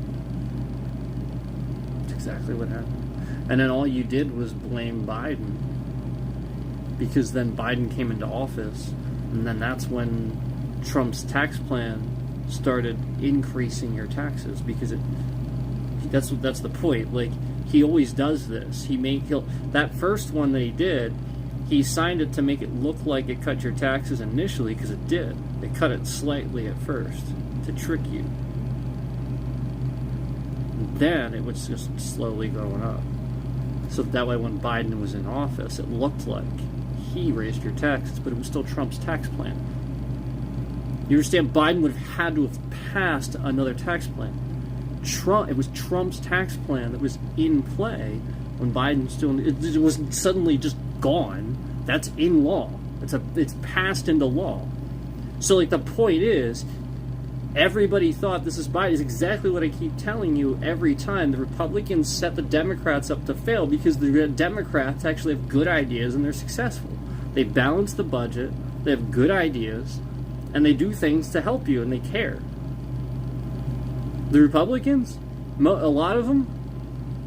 That's exactly what happened. And then all you did was blame Biden, because then Biden came into office, and then that's when Trump's tax plan started increasing your taxes, because that's the point. Like, he always does this. That first one that he did, he signed it to make it look like it cut your taxes initially, because it did. They cut it slightly at first to trick you. then it was just slowly going up. So that way when Biden was in office, it looked like he raised your taxes, but it was still Trump's tax plan. You understand? Biden would have had to have passed another tax plan. It was Trump's tax plan that was in play when Biden was still. It wasn't suddenly just gone. That's in law. It's passed into law. So like the point is, everybody thought this is Biden. Is exactly what I keep telling you every time. The Republicans set the Democrats up to fail because the Democrats actually have good ideas and they're successful. They balance the budget. They have good ideas. And they do things to help you, and they care. The Republicans, a lot of them,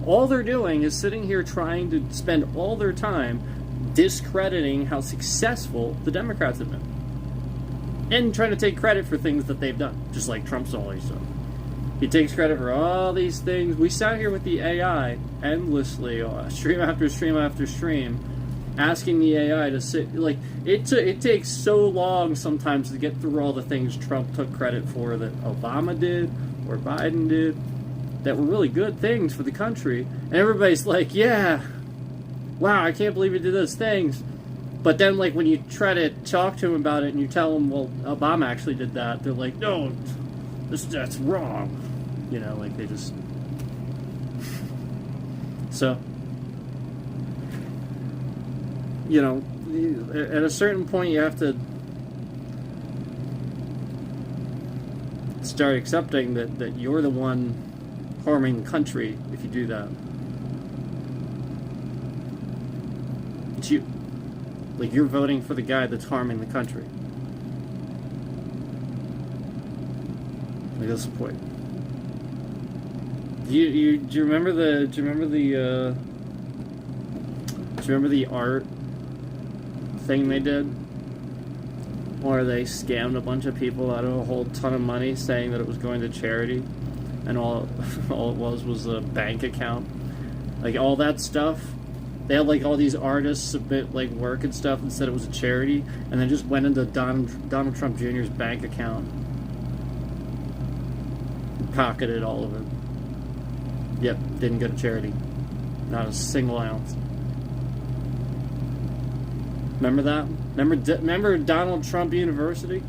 all they're doing is sitting here trying to spend all their time discrediting how successful the Democrats have been. And trying to take credit for things that they've done, just like Trump's always done. He takes credit for all these things. We sat here with the AI endlessly, stream after stream after stream, asking the AI to sit, like, it takes so long sometimes to get through all the things Trump took credit for that Obama did or Biden did that were really good things for the country. And everybody's like, yeah, wow, I can't believe he did those things. But then, like, when you try to talk to him about it and you tell them, well, Obama actually did that, they're like, no, that's wrong. You know, like, they just... So... You know, at a certain point, you have to start accepting that you're the one harming the country if you do that. It's you. Like, you're voting for the guy that's harming the country. Like, that's the point. Do you remember the art thing they did, where they scammed a bunch of people out of a whole ton of money, saying that it was going to charity, and all it was a bank account, like all that stuff. They had like all these artists submit like work and stuff and said it was a charity, and then just went into Donald Trump Jr.'s bank account and pocketed all of it. Yep, didn't go to charity, not a single ounce. Remember that? Remember Donald Trump University?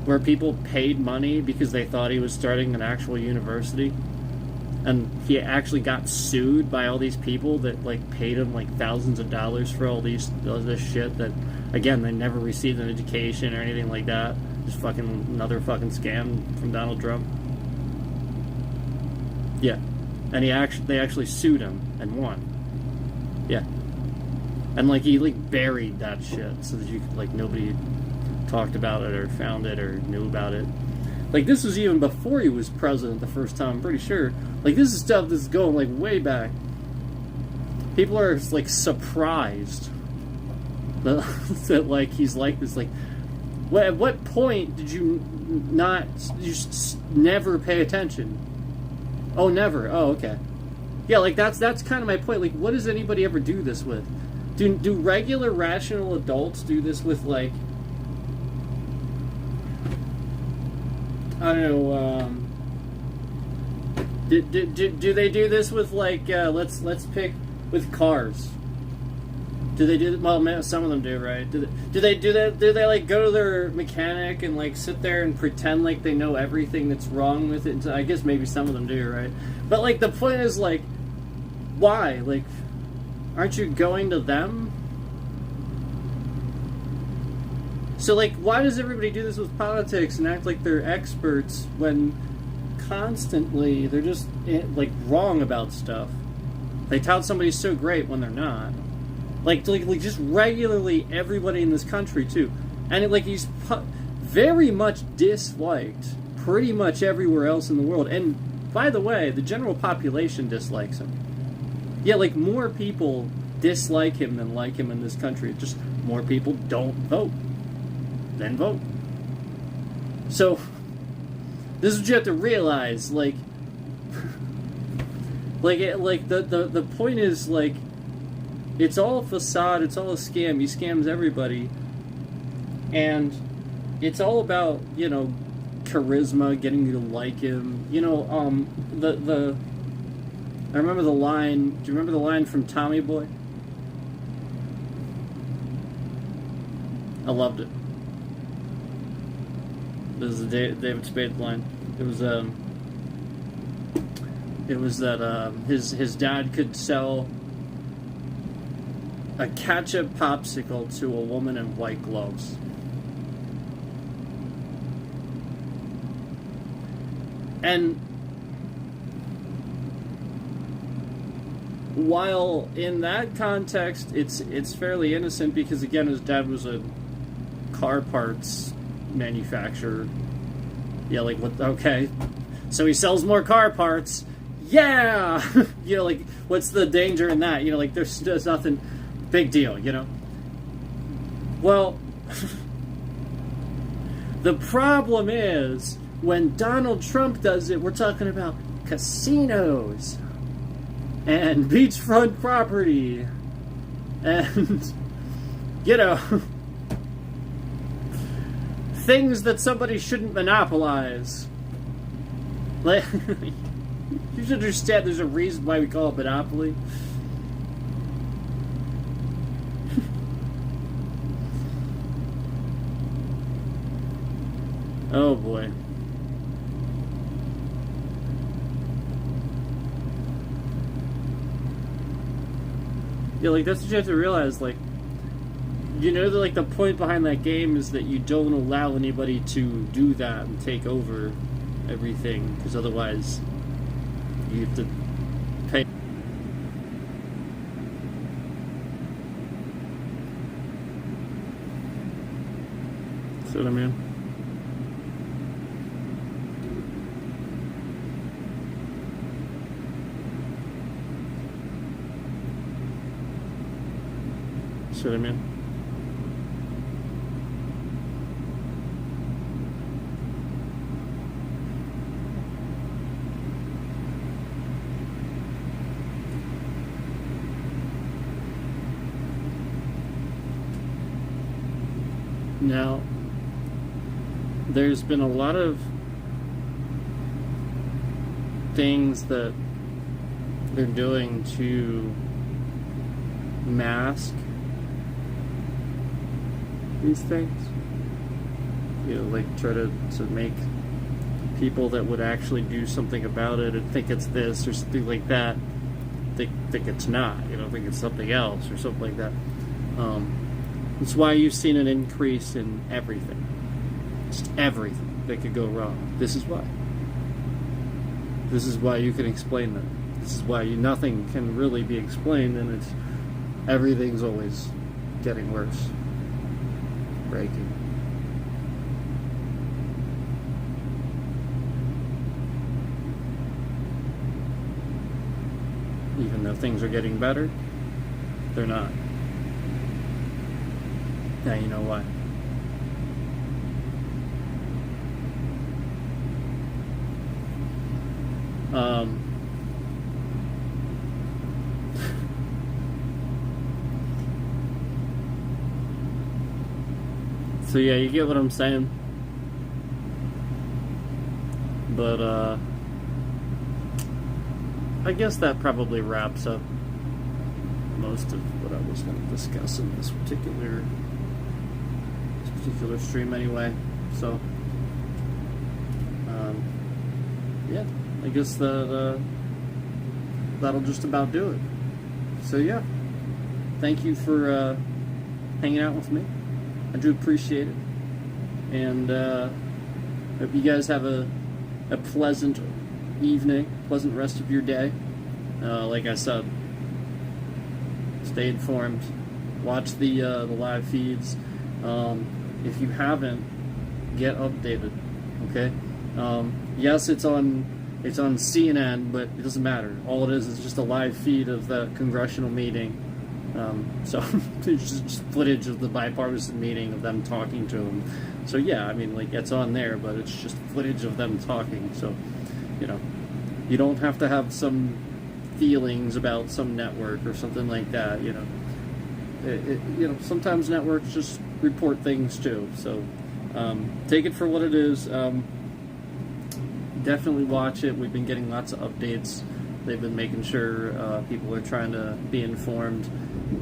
Where people paid money because they thought he was starting an actual university? And he actually got sued by all these people that, like, paid him, like, thousands of dollars for all this shit that, again, they never received an education or anything like that. Just fucking another fucking scam from Donald Trump. Yeah. And they actually sued him and won. Yeah. And, like, he, like, buried that shit so that you could, like, nobody talked about it or found it or knew about it. Like, this was even before he was president the first time, I'm pretty sure. Like, this is stuff that's going, like, way back. People are, like, surprised that like, he's like this. Like, at what point did you just never pay attention? Oh, never. Oh, okay. Yeah, like, that's kind of my point. Like, what does anybody ever do this with? Do regular rational adults do this with, like, I don't know, do they do this with, like, let's pick with cars? Do they do, well, some of them do, right? Do they like go to their mechanic and, like, sit there and pretend like they know everything that's wrong with it? I guess maybe some of them do, right? But, like, the point is, like, why? Like, aren't you going to them? So, like, why does everybody do this with politics and act like they're experts when constantly they're just, like, wrong about stuff? They tout somebody's so great when they're not. Like just regularly everybody in this country, too. And, like, he's very much disliked pretty much everywhere else in the world. And, by the way, the general population dislikes him. Yeah, like, more people dislike him than like him in this country. Just more people don't vote. Then vote. So, this is what you have to realize. Like, the point is, like, it's all a facade, it's all a scam. He scams everybody. And it's all about, you know, charisma, getting you to like him. You know, I remember the line. Do you remember the line from Tommy Boy? I loved it. This is the David Spade line. It was that his dad could sell a ketchup popsicle to a woman in white gloves. And while in that context it's fairly innocent, because again his dad was a car parts manufacturer. Yeah, like what? Okay, so he sells more car parts. Yeah, you know, like what's the danger in that? You know, like there's nothing big deal. You know. Well, the problem is when Donald Trump does it, we're talking about casinos and beachfront property and, you know, things that somebody shouldn't monopolize. Like, you should understand there's a reason why we call it monopoly. Oh boy. Yeah, like that's what you have to realize. Like, you know, that like the point behind that game is that you don't allow anybody to do that and take over everything, because otherwise you have to pay. See what I mean? See what I mean? Now, there's been a lot of things that they're doing to mask these things. You know, like try to make people that would actually do something about it and think it's this or something like that think it's not, you know, think it's something else or something like that. That's why you've seen an increase in everything. Just everything that could go wrong. This is why. This is why you can explain that. This is why nothing can really be explained, and it's everything's always getting worse. Breaking. Even though things are getting better, they're not. Now you know why. So yeah, you get what I'm saying. But I guess that probably wraps up most of what I was going to discuss in this particular stream anyway. So yeah, I guess that'll just about do it. So yeah, thank you for hanging out with me. I do appreciate it, and hope you guys have a pleasant evening, pleasant rest of your day. Like I said, stay informed, watch the live feeds. If you haven't, get updated. Okay. Yes, it's on CNN, but it doesn't matter. All it is just a live feed of the congressional meeting. So there's just footage of the bipartisan meeting of them talking to him. So yeah, I mean, like, it's on there, but it's just footage of them talking. So, you know, you don't have to have some feelings about some network or something like that. You know, you know, sometimes networks just report things too. So take it for what it is. Definitely watch it. We've been getting lots of updates They've been making sure people are trying to be informed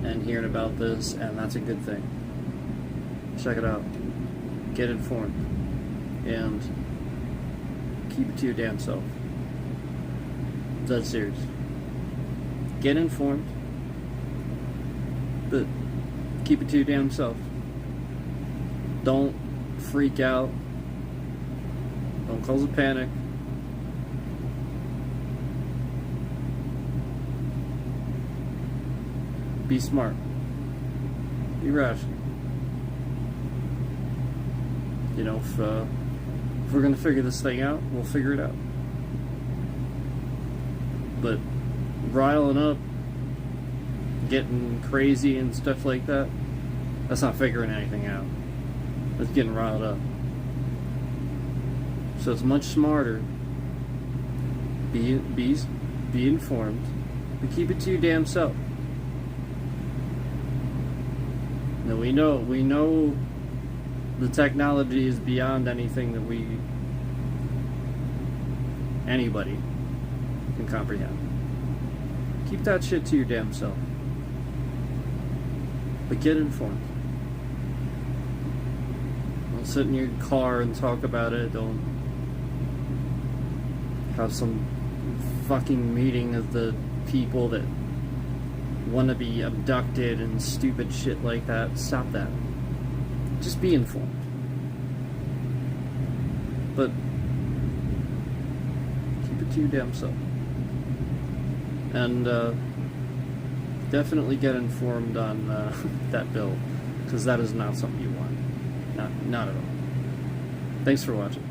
and hearing about this, and that's a good thing. Check it out. Get informed. And keep it to your damn self. That's serious. Get informed, but keep it to your damn self. Don't freak out. Don't cause a panic. Be smart. Be rational. You know, if we're gonna figure this thing out, we'll figure it out. But riling up, getting crazy and stuff like that, that's not figuring anything out. That's getting riled up. So it's much smarter. Be informed, but keep it to your damn self. Now we know the technology is beyond anything that anybody can comprehend. Keep that shit to your damn self. But get informed. Don't sit in your car and talk about it. Don't have some fucking meeting of the people that want to be abducted and stupid shit like that. Stop that. Just be informed. But keep it to your damn self. And definitely get informed on that bill, because that is not something you want. Not at all. Thanks for watching.